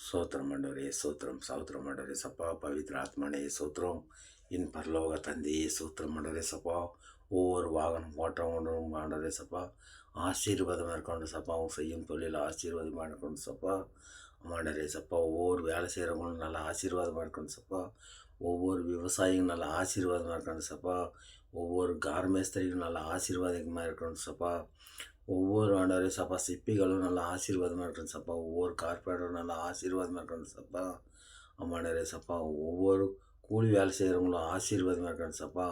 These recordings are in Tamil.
சோத்திரம் ஆண்டவரே சோத்திரம் சோத்திரம் ஆண்டவரே சப்பா பவித்ர ஆத்மனே சோத்திரம் என் பரலோக தந்தையே சோத்திரம் ஆண்டவரே சப்பா ஒவ்வொரு வாகனம் ஓட்டவனும் ஆண்டவரே சப்பா ஆசீர்வாதமாக இருக்கணும் சப்பா அவங்க செய்யும் தொழில் ஆசீர்வாதமாக இருக்கணும் சப்பா ஆண்டவரே சப்பா ஒவ்வொரு வேலை செய்கிறவங்களும் நல்ல ஆசீர்வாதமாக இருக்கணும் சப்பா ஒவ்வொரு விவசாயியும் நல்ல ஆசீர்வாதமாக இருக்கணும் சப்பா ஒவ்வொரு கார்மேஸ்திரியும் நல்ல ஆசீர்வாதமாக இருக்கணும் சப்பா ஒவ்வொரு ஆண்டவரே சப்பா சிப்பிகளும் நல்ல ஆசீர்வாதமாக இருக்கணும் சப்பா ஒவ்வொரு கார்பரேட்டரும் நல்ல ஆசீர்வாதமாக இருக்கணும் சப்பா அம்மாண்டரே சப்பா ஒவ்வொரு கூலி வேலை செய்கிறவங்களும் ஆசீர்வாதமாக இருக்கணும் சப்பா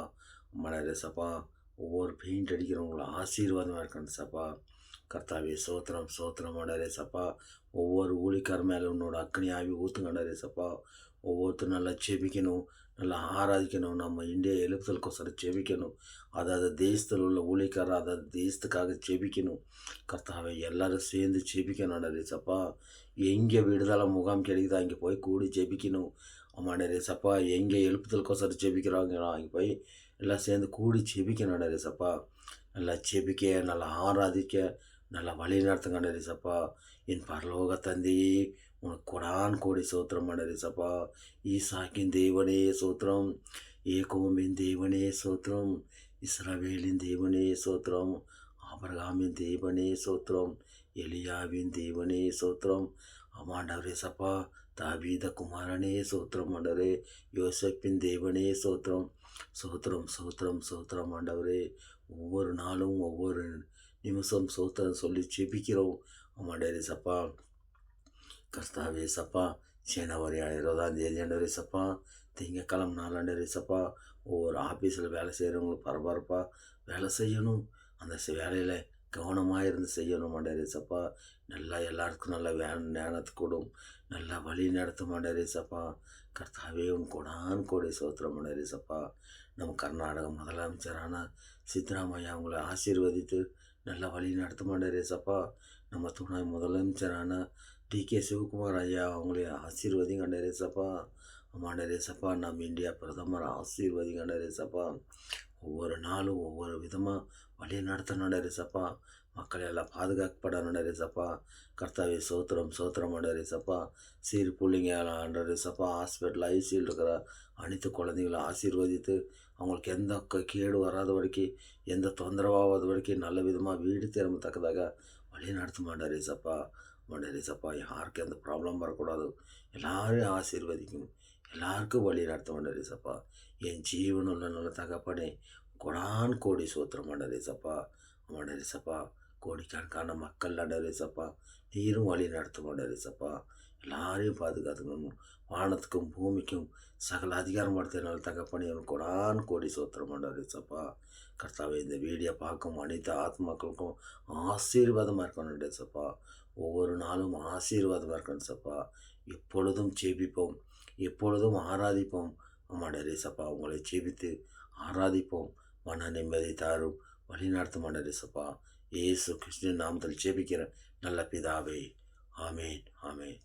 அம்மாண்டரே சப்பா ஒவ்வொரு பெயிண்ட் அடிக்கிறவங்களும் ஆசீர்வாதமாக இருக்கணும் சப்பா கர்த்தாவே சோத்திரம் சோத்திரம் ஆண்டரே சப்பா ஒவ்வொரு ஊழிக்கார் மேலே உன்னோட அக்னி ஆவி ஊற்றுங்கண்டரே சப்பா ஒவ்வொருத்தரும் நல்லா செபிக்கணும் நல்லா ஆராதிக்கணும் நம்ம இந்தியா எழுப்புதலுக்கோசரம் செபிக்கணும் அதாவது தேசத்தில் உள்ள ஊழியக்காரர் அதாவது தேசத்துக்காக செபிக்கணும் கர்த்தாவை எல்லாரும் சேர்ந்து செபிக்கணும் சப்பா எங்கே விடுதலை முகாம் கிடைக்குதோ அங்கே போய் கூடி செபிக்கணும் ஆமாம் சப்பா எங்கே எழுப்புதலுக்கோசரம் செபிக்கிறாங்களோ அங்கே போய் எல்லாம் சேர்ந்து கூடி செபிக்கணும் சப்பா நல்லா செபிக்க நல்லா ஆராதிக்க நல்லா வழி நடத்துங்க சப்பா என் பரலோக தந்தையே உனக்கு கொடான் கோடி சோத்திரம் சப்பா ஈசாக்கின் தேவனே சோத்திரம் ஏகோமின் தேவனே சோத்திரம் இஸ்ரவேலின் தேவனே சோத்திரம் ஆபிரகாமின் தேவனே சோத்திரம் எலியாவின் தேவனே சோத்திரம் ஆமாண்டவரே சப்பா தாவீத குமாரனே சோத்திரம் ஆண்டவரே யோசப்பின் தேவனே சோத்திரம் சோத்திரம் சோத்திரம் சோத்திரம் ஆண்டவரே ஒவ்வொரு நாளும் ஒவ்வொரு நிமிஷம் சோத்திரம் சொல்லி செபிக்கிறோம் ஆமாண்டவரே சப்பா கர்த்தாவே சப்பா ஜனவரி 20 ஆண்டவரே சப்பா திங்கக்கிழமை நாளாண்டவரே சப்பா ஒவ்வொரு ஆஃபீஸில் வேலை செய்கிறவங்களும் பரபரப்பாக வேலை செய்யணும் அந்த வேலையில் கவனமாக இருந்து செய்யணும் ஆண்டவரே சப்பா நல்லா எல்லாருக்கும் நல்லா ஞானத்துக்கு கூடும் நல்லா வழி நடத்த ஆண்டவரே சப்பா கர்த்தாவே உன் கொடான் கோடி சோத்திரம் ஆண்டவரே சப்பா நம்ம கர்நாடக முதலமைச்சரான சித்தராமையா அவங்கள ஆசீர்வதித்து நல்லா வழி நடத்த ஆண்டவரே சப்பா நம்ம துணை முதலமைச்சரான டிகே சிவகுமார் ஐயா அவங்களே ஆசீர்வதிங்க சப்பா ஆமாண்டரே சப்பா நம்ம இந்தியா பிரதமர் ஆசீர்வதிங்க சப்பா ஒவ்வொரு நாளும் ஒவ்வொரு விதமாக வழி நடத்தணுண்டரே சப்பா மக்கள் எல்லாம் பாதுகாக்கப்படணுண்டரே சப்பா கர்த்தாவே சோத்திரம் சோத்திரம் சப்பா சீர் பிள்ளைங்க ஆண்டரே சப்பா ஹாஸ்பிட்டல் ஐசியில் இருக்கிற அனைத்து குழந்தைகளை ஆசீர்வதித்து அவங்களுக்கு எந்த கேடு வராத வரைக்கும் எந்த தொந்தரவாகாத வரைக்கும் நல்ல விதமாக வீடு திரும்பத்தக்கதாக வழி நடத்த மாட்டாரே சப்பா மாட்டாரே சப்பா யாருக்கும் எந்த ப்ராப்ளம் வரக்கூடாது எல்லாரையும் ஆசீர்வதிக்கணும் எல்லாருக்கும் வழி நடத்த மாட்டாரே சப்பா என் ஜீவனுள்ள நல்ல தகப்பனே கொடான் கோடி சோத்திரம் மாட்டாரே சப்பா மாட்டாரே சப்பா கோடிக்கணக்கான மக்கள் நடரே சப்பா நீரும் வழி நடத்த மாட்டாரே சப்பா எல்லாரையும் பாதுகாத்துக்கணும் வானத்துக்கும் பூமிக்கும் சகல அதிகாரம் படுத்தினால தகப்பனே கொடான் கோடி சோத்திரம் மாட்டாரே சப்பா கர்த்தாவே இந்த வீடியோ பார்க்கும் அனைத்து ஆத்மாக்களுக்கும் ஆசீர்வாதமாக இருக்கணும் சப்பா ஒவ்வொரு நாளும் ஆசீர்வாதமாக இருக்கணும் சப்பா எப்பொழுதும் ஜெபிப்போம் எப்பொழுதும் ஆராதிப்போம் ஆமாண்டரே சப்பா உங்களை ஜெபித்து ஆராதிப்போம் மன நிம்மதி தாரும் வழி நடத்த மாட்டரே சப்பா இயேசு கிறிஸ்துவின் நாமத்தில் ஜெபிக்கிறேன் நல்ல பிதாவே ஆமேன் ஆமேன்